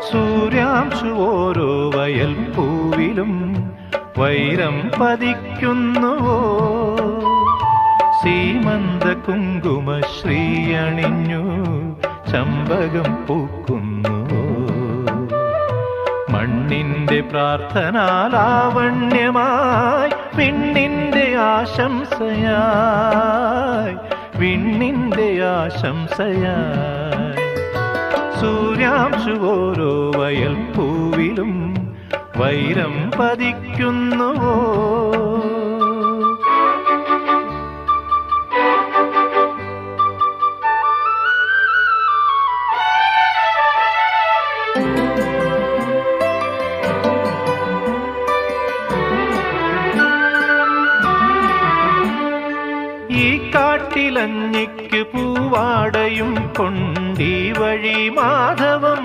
സൂര്യാംശു ഓരോ വയൽ പൂവിലും വൈരം പതിക്കുന്നുവോ? സീമന്ത കുങ്കുമ ശ്രീയണിഞ്ഞു ചമ്പകം പൂക്കുന്നുവോ? മണ്ണിന്റെ പ്രാർത്ഥനാലാവണ്യമായി വിണ്ണിന്റെ ആശംസയായി, വിണ്ണിന്റെ ആശംസയായി. സൂര്യാംശു ഓരോ വയൽ പൂവിലും വൈരം പതിക്കുന്നുവോ? ഈ കാട്ടിലഞ്ഞിക്ക് പൂവാടയും കൊണ്ടീ വഴി മാധവം